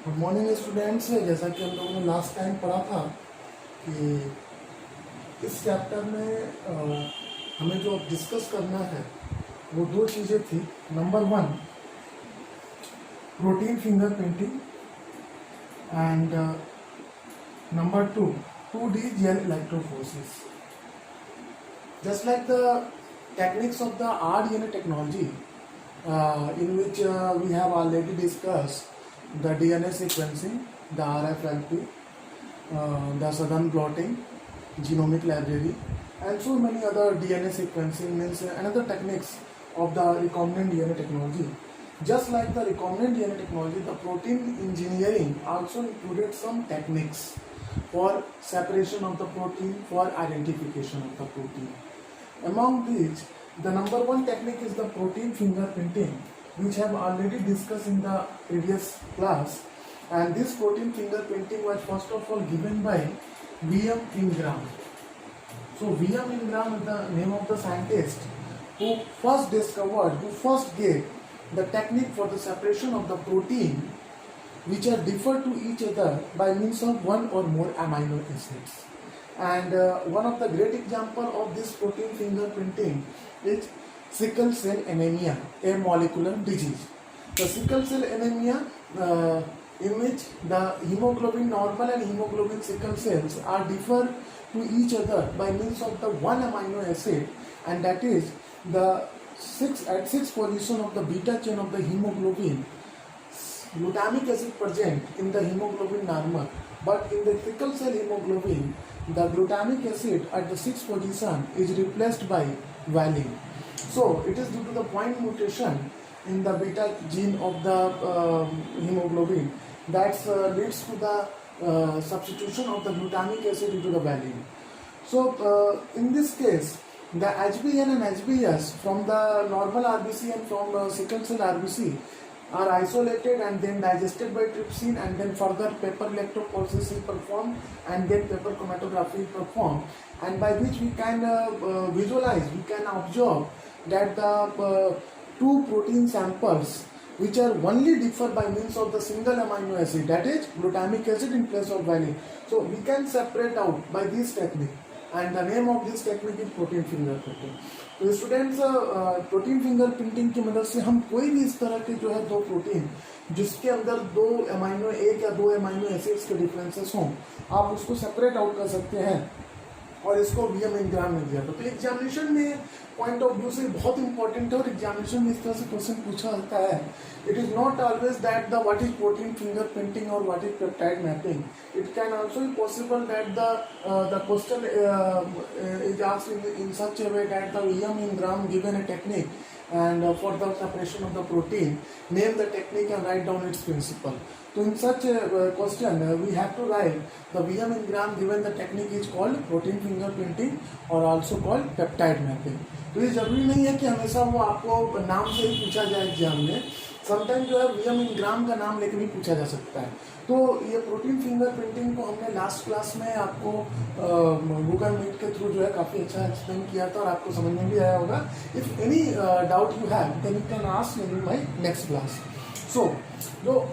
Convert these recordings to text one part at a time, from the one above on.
Good morning students. जैसा कि हम लोगों ने लास्ट टाइम पढ़ा था कि इस चैप्टर में हमें जो डिस्कस करना है वो दो चीज़ें थी। Number one, protein fingerprinting, and number two, 2D gel electrophoresis. Just like the techniques of the RDNA technology, in which we have already discussed the DNA sequencing, the RFLP, the Southern blotting, genomic library, and so many other DNA sequencing means another techniques of the recombinant DNA technology. Just like the recombinant DNA technology, the protein engineering also included some techniques for separation of the protein, for identification of the protein. Among these, the number one technique is the protein fingerprinting, which I have already discussed in the previous class. And this protein fingerprinting was first of all given by V.M. Ingram. So V.M. Ingram is the name of the scientist who first gave the technique for the separation of the protein which are differ to each other by means of one or more amino acids. And one of the great example of this protein fingerprinting is sickle cell anemia, a molecular disease. The sickle cell anemia, in which the hemoglobin normal and hemoglobin sickle cells are differ to each other by means of the one amino acid, and that is the at 6th position of the beta chain of the hemoglobin. Glutamic acid present in the hemoglobin normal, but in the sickle cell hemoglobin, the glutamic acid at the 6th position is replaced by valine. So it is due to the point mutation in the beta gene of the hemoglobin that leads to the substitution of the glutamic acid into the valine. So in this case, the HbN and HbS from the normal RBC and from sickle cell RBC are isolated and then digested by trypsin, and then further paper electrophoresis is performed, and then paper chromatography is performed, and by which we can visualize, we can observe that the two protein samples which are only differ by means of the single amino acid, that is glutamic acid in place of valine. So we can separate out by this technique, and the name of this technique is protein fingerprinting. तो students, protein fingerprinting की मदद से हम कोई भी इस तरह के जो है दो प्रोटीन जिसके अंदर दो अमाइनो एक या दो अमाइनो एसिड्स के डिफरेंसेस हों, आप उसको सेपरेट आउट कर सकते हैं, और इसको वीएम इंग्राम में दिया। तो एग्जामिनेशन में पॉइंट ऑफ व्यू से बहुत इंपॉर्टेंट है, और एग्जामिनेशन में इस तरह से क्वेश्चन पूछा जाता है। It is not always that the what is protein fingerprinting और what is peptide mapping. It can also be possible that the question is asked in such a way that the VM Ingram given a technique and for the separation of the protein, name the technique and write down its principle. So in such a question, we have to write the VM Ingram given the technique is called protein fingerprinting or also called peptide mapping. तो ये जरूरी नहीं है कि हमेशा वो आपको नाम से ही पूछा जाए एग्जाम में, समटाइम जो है VM Ingram का नाम लेकर भी पूछा जा सकता है। तो ये प्रोटीन फिंगरप्रिंटिंग को हमने लास्ट क्लास में आपको गूगल मीट के थ्रू जो है काफ़ी अच्छा एक्सप्लेन किया था, और आपको समझ में भी आया होगा। If any doubt you have then you can ask in my next class. So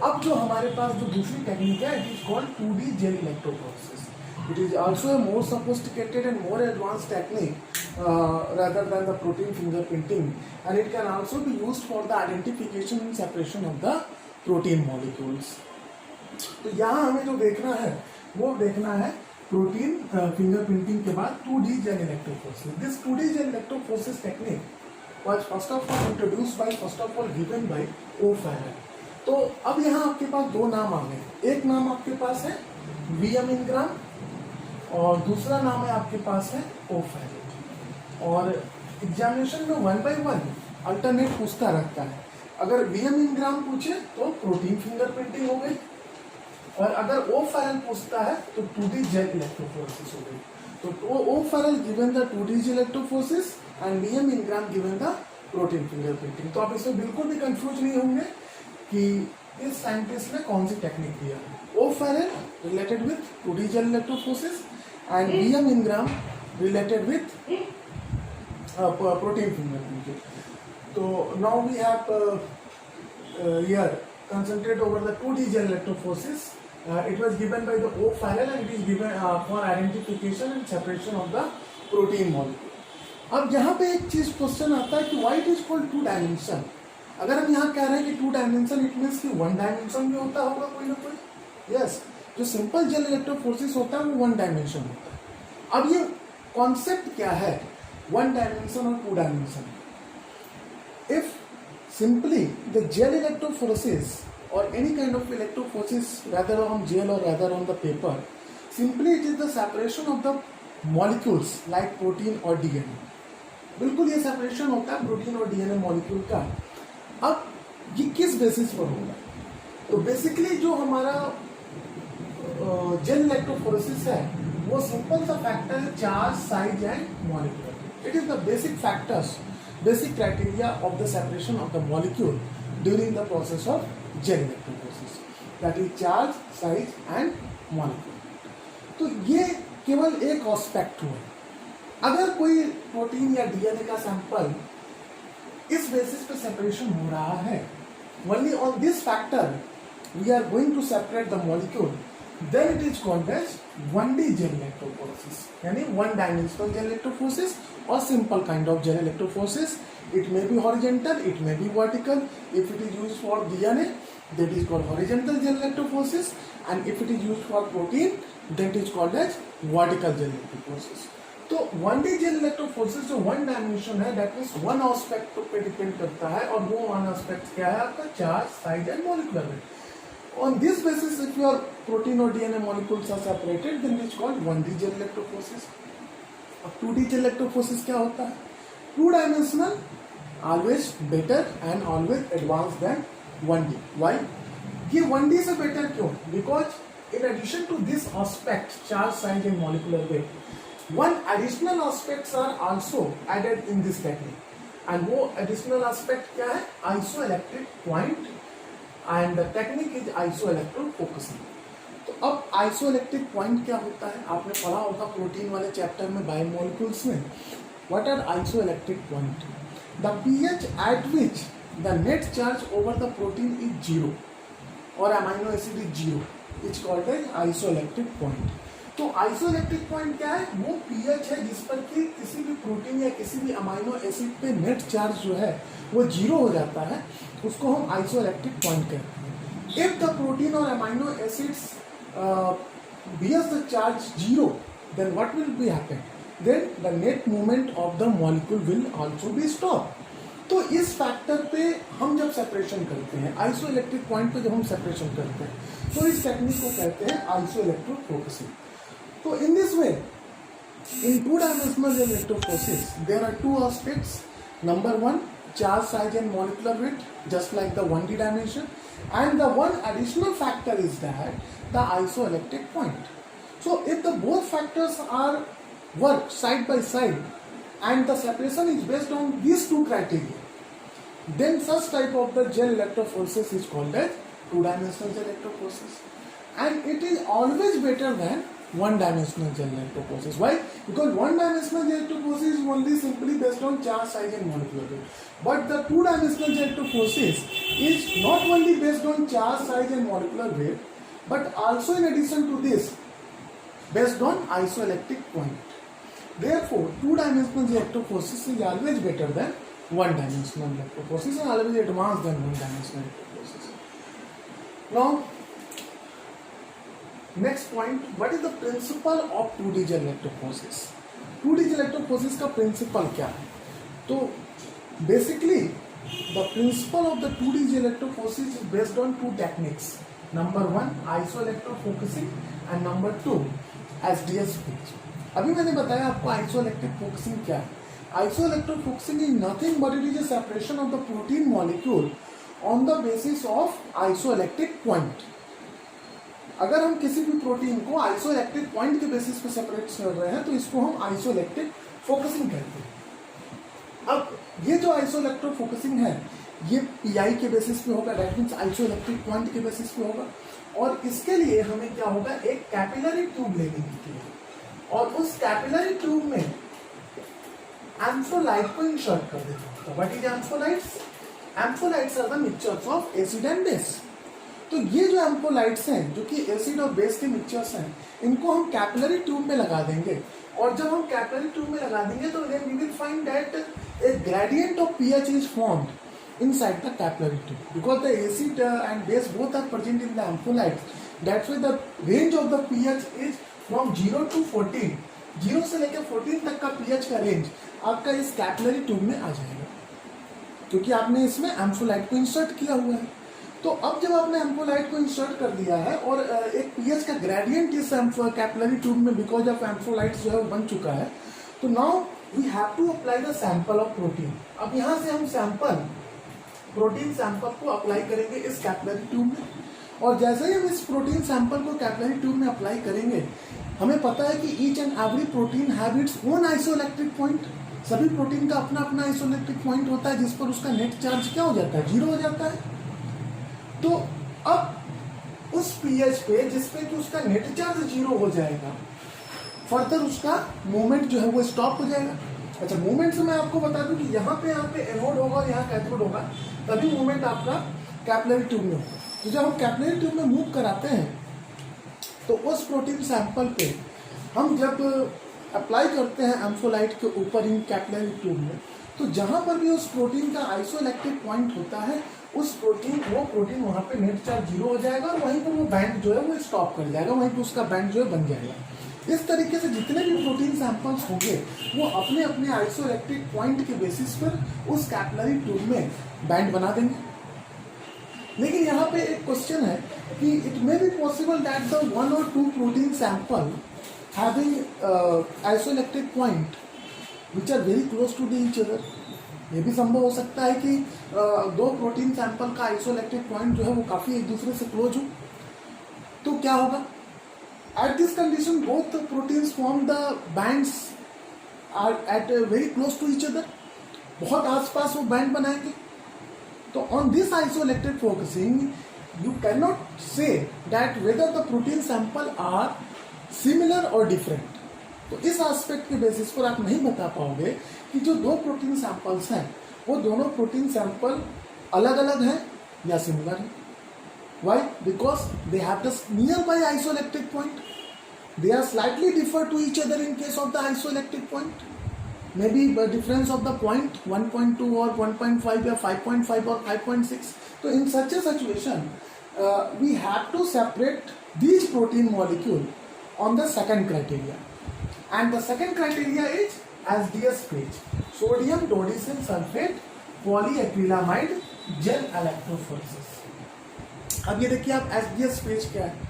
अब जो हमारे पास जो दूसरी टेक्निक है, it is called 2D gel electrophoresis. It is also a more sophisticated and more advanced technique rather than the protein fingerprinting, and it can also be used for the identification and separation of the protein molecules. तो यहाँ हमें जो देखना है वो देखना है protein fingerprinting के बाद 2D gel electrophoresis. This 2D gel electrophoresis technique was first of all introduced by, first of all given by O'Farrell. तो अब यहाँ आपके पास दो नाम आ गए. एक नाम आपके पास है वीएम इंग्राम और दूसरा नाम है आपके पास है ओफेरेल. और एग्जामिनेशन में 1 by 1 अल्टरनेट पूछता रहता है. अगर वीएम इंग्राम पूछे तो प्रोटीन फिंगरप्रिंटिंग हो गई, और अगर ओफेरेल पूछता है तो 2D जेल इलेक्ट्रोफोरेसिस हो गई. तो O'Farrell given the 2D gel electrophoresis and VM Ingram given the protein fingerprinting. तो आप इसमें बिल्कुल भी कंफ्यूज नहीं होंगे कि इस साइंटिस्ट ने कौन सी टेक्निक दिया. O'Farrell related with 2D gel electrophoresis and VM Ingram related with protein fingerprinting. So now we have here concentrate over the 2D gel electrophoresis. It was given by the O'Farrell and it is given for identification and separation of the protein molecule. अब यहाँ पे एक चीज question आता है कि why it is called two dimension. अगर हम यहाँ कह रहे हैं कि टू डायमेंशन, इट मीन्स कि वन डायमेंशन भी होता होगा कोई ना कोई. यस, जो सिंपल जेल इलेक्ट्रोफोरेसिस होता है वो वन डायमेंशन होता है. अब ये कॉन्सेप्ट क्या है वन डायमेंशन और two dimension. If simply the gel electrophoresis or any kind of electrophoresis rather on gel or rather on the paper, simply it is the separation of the molecules like protein or DNA. बिल्कुल ये separation होता है protein और DNA molecule का. अब ये किस basis पर होगा? तो बेसिकली जो हमारा जेल इलेक्ट्रोफोरेसिस है वो सिंपल सा फैक्टर है charge, size and molecular. It is the basic factors, basic criteria of the separation of the molecule during the process of gel electrophoresis, that is charge, size and molecule. तो ये केवल एक aspect हुआ. अगर कोई protein या DNA का sample इस बेसिस पे सेपरेशन हो रहा है, only on this factor we are going to separate the molecule, then it is called as 1D gel electrophoresis, यानी one dimensional gel electrophoresis or simple kind of gel electrophoresis. It may be horizontal, it may be vertical. If it is used for DNA, that is called horizontal gel electrophoresis, and if it is used for protein, that is called as vertical gel electrophoresis. तो 1D gel electrophoresis जो one dimension है, that means one aspect पे depend करता है, और वो one aspect क्या है आपका charge, size and molecular weight. On this basis, if your protein or DNA molecules are separated, then it is called 1D gel electrophoresis. अब 2D gel electrophoresis क्या होता है? Two dimensional, always better and always advanced than 1D. Why? ये 1D से better क्यों? Because in addition to this aspect, charge, size and molecular weight, one additional aspects are also added in this technique. And वो additional aspect क्या है? Isoelectric point. And the technique is isoelectrofocusing. तो अब isoelectric point क्या होता है? आपने पढ़ा होगा प्रोटीन वाले चैप्टर में बायोमोलिक्यूल्स में. What are isoelectric point? The pH at which the net charge over the protein is zero और amino acid is zero, it's called as isoelectric point. तो आइसोइलेक्ट्रिक पॉइंट क्या है? वो पीएच है जिस पर कि किसी भी प्रोटीन या किसी भी अमाइनो एसिड पे नेट चार्ज जो है वो जीरो हो जाता है, उसको हम आइसोइलेक्ट्रिक पॉइंट कहते हैं. इफ द प्रोटीन और amino acids bears the charge zero, then what will be happen? Then the net movement of the molecule will also be stopped. तो इस फैक्टर पे हम जब सेपरेशन करते हैं, आइसोइलेक्ट्रिक पॉइंट पे जब हम सेपरेशन करते हैं, तो इस टेक्निक को कहते हैं आइसोइलेक्ट्रोफोकसिंग. तो in this way, in two-dimensional electrophoresis, there are two aspects. Number one, charge, size and molecular weight, just like the 1D dimension. And the one additional factor is that the isoelectric point. So if the both factors are work side by side and the separation is based on these two criteria, then such type of the gel electrophoresis is called as two-dimensional gel electrophoresis. And it is always better than one-dimensional gel electrophoresis. Why? Because one-dimensional gel electrophoresis is only simply based on charge, size and molecular weight. But the two-dimensional gel electrophoresis is not only based on charge, size and molecular weight, but also in addition to this, based on isoelectric point. Therefore, two-dimensional gel electrophoresis is always better than one-dimensional electrophoresis and always advanced than one-dimensional electrophoresis. Now, next point, what is the principle of 2D gel electrophoresis? 2D gel electrophoresis का principle क्या है? तो basically the principle of the 2D gel electrophoresis is based on two techniques. Number one, isoelectrofocusing and number two, SDS pitch. अभी मैंने बताया आपको isoelectric focusing क्या है. Isoelectrofocusing is nothing but it is a separation of the protein molecule on the basis of isoelectric point. अगर हम किसी भी प्रोटीन को आइसोइलेक्ट्रिक पॉइंट के बेसिस पे सेपरेट कर रहे हैं तो इसको हम आइसोइलेक्ट्रिक फोकसिंग कहते हैं. अब ये जो आइसोइलेक्ट्रोफोकसिंग है ये पीआई के बेसिस पे होगा, दैट मींस आइसोइलेक्ट्रिक पॉइंट के बेसिस पे होगा. और इसके लिए हमें क्या होगा, एक कैपिलरी ट्यूब लेनी होगी और उस कैपिलरी ट्यूब में एम्फोलाइट को इंसर्ट कर देना होगा. What is ampholytes? Ampholytes are the mixtures of acid and base. तो ये जो एम्फोलाइट्स हैं जो कि एसिड और बेस के मिक्सचर्स हैं, इनको हम कैपिलरी ट्यूब में लगा देंगे, और जब हम कैपिलरी ट्यूब में लगा देंगे तो then we will find that a gradient of pH is formed inside the capillary tube because the acid and base both are present in the ampholytes. That's why the range of the pH is from 0 to 14. 0 से लेकर 14 तक का pH का range आपका इस capillary tube में आ जाएगा, क्योंकि आपने इसमें एम्फोलाइट को इंसर्ट किया हुआ है. तो अब जब आपने एम्फोलाइट को इंसर्ट कर दिया है और एक पीएच का ग्रेडियंट इस कैपिलरी ट्यूब में बिकॉज ऑफ एम्फोलाइट जो है वो बन चुका है, तो now we have to apply the sample of protein. अब यहाँ से हम सैंपल प्रोटीन सैंपल को अप्लाई करेंगे इस कैपिलरी ट्यूब में, और जैसे ही हम इस प्रोटीन सैंपल को कैपिलरी ट्यूब में अप्लाई करेंगे, हमें पता है कि each and every protein have its own isoelectric point. सभी प्रोटीन का अपना अपना आइसोइलेक्ट्रिक पॉइंट होता है जिस पर उसका नेट चार्ज क्या हो जाता है, 0 हो जाता है. तो अब उस पीएच पे जिस पे कि उसका नेट चार्ज 0 हो जाएगा, फर्दर उसका मूवमेंट जो है वो स्टॉप हो जाएगा. अच्छा, मूवमेंट से मैं आपको बता दूं कि यहाँ पे एनोड होगा और यहाँ कैथोड होगा, तभी मूवमेंट आपका कैपिलरी ट्यूब में होगा. तो जब हम कैपिलरी ट्यूब में मूव कराते हैं तो उस प्रोटीन सैंपल पे हम जब अप्लाई करते हैं एम्फोलाइट के ऊपर इन कैपिलरी ट्यूब में, तो जहाँ पर भी उस प्रोटीन का आइसोइलेक्ट्रिक पॉइंट होता है, उस वो प्रोटीन वहाँ पे नेट चार्ज 0 हो जाएगा और वहीं पर वो बैंड जो है वो स्टॉप कर जाएगा, वहीं पर उसका बैंड जो है बन जाएगा. इस तरीके से जितने भी प्रोटीन सैंपल्स होंगे वो अपने अपने आइसोइलेक्ट्रिक पॉइंट के बेसिस पर उस कैपिलरी ट्यूब में बैंड बना देंगे. लेकिन यहाँ पे एक क्वेश्चन है कि it may be possible that the 1 or 2 protein sample having isoelectric point which are very close to each other. ये भी संभव हो सकता है कि दो प्रोटीन सैंपल का आइसोइलेक्ट्रिक पॉइंट जो है वो काफ़ी एक दूसरे से क्लोज हो. तो क्या होगा? At this condition both proteins form the bands are at very close to each other. बहुत आसपास वो बैंड बनाएंगे. तो on this isoelectric focusing you can not say that whether the protein sample are similar और different. तो इस aspect के basis पर आप नहीं बता पाओगे कि जो दो प्रोटीन सैंपल्स हैं वो दोनों प्रोटीन सैंपल अलग अलग हैं या सिमिलर हैं. Why? Because they have the near by isoelectric point. They are slightly differ to each other in case of the isoelectric point. May be difference of the point 1.2 और 1.5 या 5.5 और 5.6. तो in such a situation we have to separate these protein molecule on the second criteria, and the second criteria is SDS phase, sodium dodecyl sulfate polyacrylamide gel electrophoresis. अब ये देखिए आप SDS phase क्या है.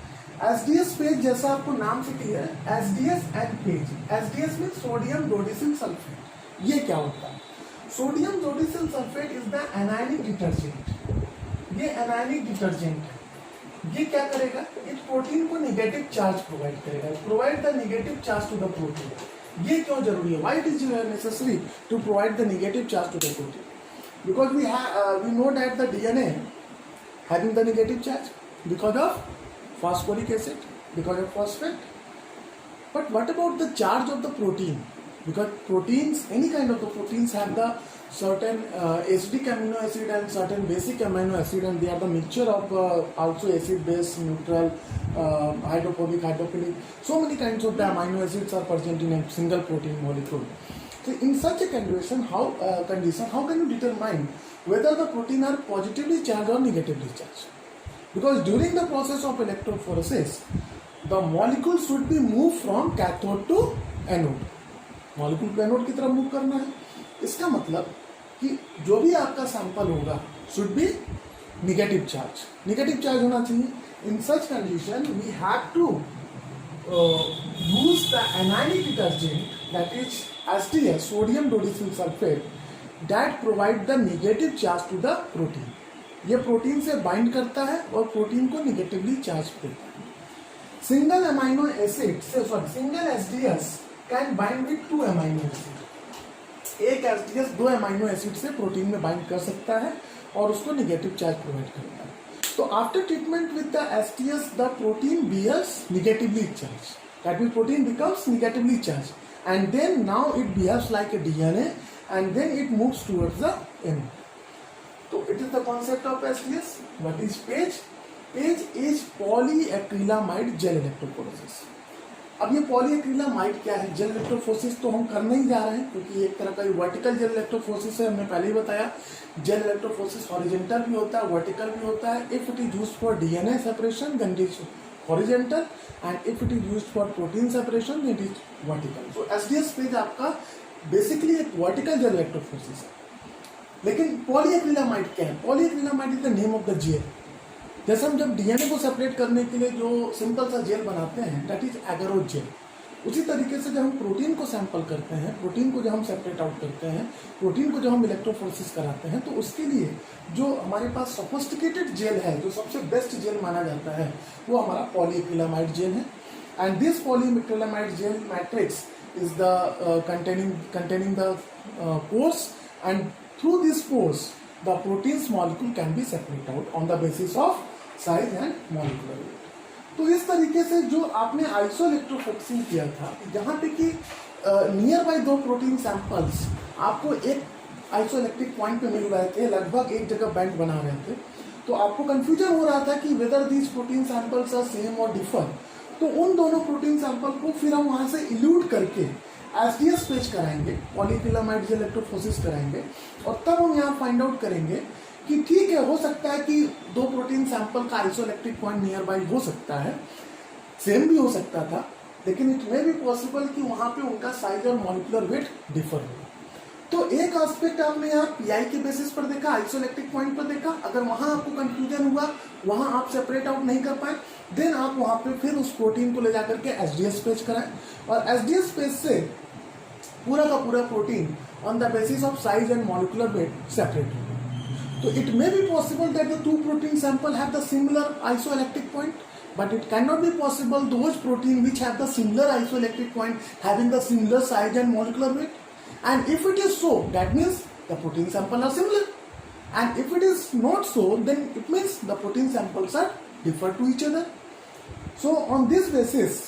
SDS phase जैसा आपको नाम से क्लियर है, SDS and phase. SDS में सोडियम डोडिसिल सल्फेट. ये क्या होता है? Sodium dodecyl sulphate is the anionic detergent. ये एनायनिक डिटर्जेंट है. ये क्या करेगा? इस प्रोटीन को नेगेटिव चार्ज प्रोवाइड करेगा. Provide the negative charge to the protein. ये क्यों जरूरी है? Why it is necessary to provide the negative charge to the protein? Because we know that the DNA having the negative charge because of phosphoric acid, because of phosphate. But what about the charge of the protein? Because proteins, any kind of the proteins have the certain acidic amino acid and certain basic amino acid, and they are the mixture of also acid, base, neutral, hydrophobic, hydrophilic. So many kinds of the amino acids are present in a single protein molecule. So in such a condition, how can you determine whether the protein are positively charged or negatively charged? Because during the process of electrophoresis, the molecule should be moved from cathode to anode. Molecule को anode की तरफ move करना है. इसका मतलब कि जो भी आपका सैंपल होगा should be negative charge. Negative charge होना चाहिए. In such condition, we have to use the anionic detergent, that is SDS, sodium dodecyl sulfate, that provide the negative charge to the protein. ये protein से bind करता है और protein को negatively charge देता है. सिंगल अमाइनो एसिड से single SDS can bind with 2 amino acid. एक एसडीएस 2 अमाइनो एसिड से प्रोटीन में बाइंड कर सकता है और उसको निगेटिव चार्ज प्रोवाइड करता है. तो after treatment with the SDS the protein bears negatively charge. That means protein becomes negatively charge and then now it behaves like a DNA and then it moves towards the anode. So it is the concept of SDS. What is phase? Is polyacrylamide gel electrophoresis. अब ये polyacrylamide क्या है, gel electrophoresis तो हम करने ही जा रहे हैं क्योंकि एक तरह का वर्टिकल जेल इलेक्ट्रोफोरेसिस है, हमने पहले ही बताया। जेल इलेक्ट्रोफोरेसिस हॉरिजॉन्टल भी होता है, वर्टिकल भी होता है। If it is used for DNA separation then it is horizontal, and if it is used for protein separation then it is vertical. तो एसडीएस फेज आपका बेसिकली एक वर्टिकल जेल इलेक्ट्रोफोरेसिस है। लेकिन पॉलीएक्रिलामाइड क्या है? Polyacrylamide is the name of the gel. जैसे हम जब डीएनए को सेपरेट करने के लिए जो सिंपल सा जेल बनाते हैं दैट इज एगारोज जेल, उसी तरीके से जब हम प्रोटीन को सैंपल करते हैं, प्रोटीन को जब हम सेपरेट आउट करते हैं, प्रोटीन को जब हम इलेक्ट्रोफोरेसिस कराते हैं, तो उसके लिए जो हमारे पास सोफिस्टिकेटेड जेल है, जो सबसे बेस्ट जेल माना जाता है, वो हमारा पॉलीएक्रिलामाइड जेल है। And this polyacrylamide gel matrix is the containing the pores, and through these pores the protein's molecule can be separated out on the basis of size and molecular weight। तो इस तरीके से जो आपने आइसोइलेक्ट्रोफोरेसिस किया था, जहाँ पे कि नियर बाई दो प्रोटीन सैंपल्स आपको एक आइसोइलेक्ट्रिक पॉइंट पे मिल रहे थे, लगभग एक जगह बैंड बना रहे थे, तो आपको कंफ्यूजन हो रहा था कि whether these protein samples are same और डिफर। तो उन दोनों प्रोटीन सैंपल को फिर हम वहाँ से इल्यूट करके एसडीएस पेज कराएंगे, पॉलीएक्रिलामाइड जेल इलेक्ट्रोफोरेसिस कराएंगे, और तब हम यहाँ फाइंड आउट करेंगे कि ठीक है, हो सकता है कि दो प्रोटीन सैंपल का आइसोइलेक्ट्रिक पॉइंट नियर बाई हो सकता है, सेम भी हो सकता था, लेकिन इट मे बी पॉसिबल कि वहाँ पे उनका साइज और मॉलिक्यूलर वेट डिफर हो। तो एक एस्पेक्ट आपने यहाँ पीआई के बेसिस पर देखा, आइसोइलेक्ट्रिक पॉइंट पर देखा। अगर वहां आपको कंफ्यूजन हुआ, वहां आप सेपरेट आउट नहीं कर पाए, देन आप वहां पे फिर उस प्रोटीन को ले जाकर के एसडीएस पेज कराएं, और एसडीएस पेज से पूरा का पूरा protein on the basis of size and molecular weight separate हो। तो it may be possible that the two protein sample have the similar isoelectric point, but it cannot be possible those protein which have the similar isoelectric point having the similar size and molecular weight. And if it is so, that means the protein sample are similar, and if it is not so, then it means the protein samples are differ to each other. So on this basis,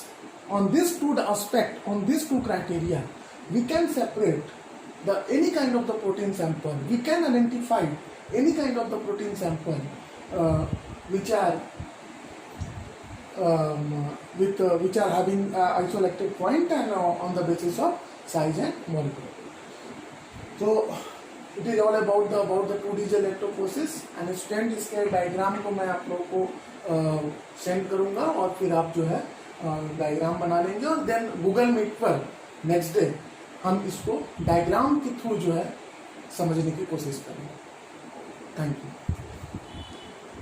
on these two aspect, on these two criteria, we can separate the any kind of the protein sample, we can identify any kind of the protein sample which are which are having isoelectric point and on the basis of size and molecular weight. So it is all about the 2D gel electrophoresis, and student इसके diagram को मैं आप लोगों को send करूंगा, और फिर आप जो है डायग्राम बना लेंगे, और देन गूगल मीट पर नेक्स्ट डे हम इसको डायग्राम के थ्रू जो है समझने की कोशिश करेंगे। Thank you.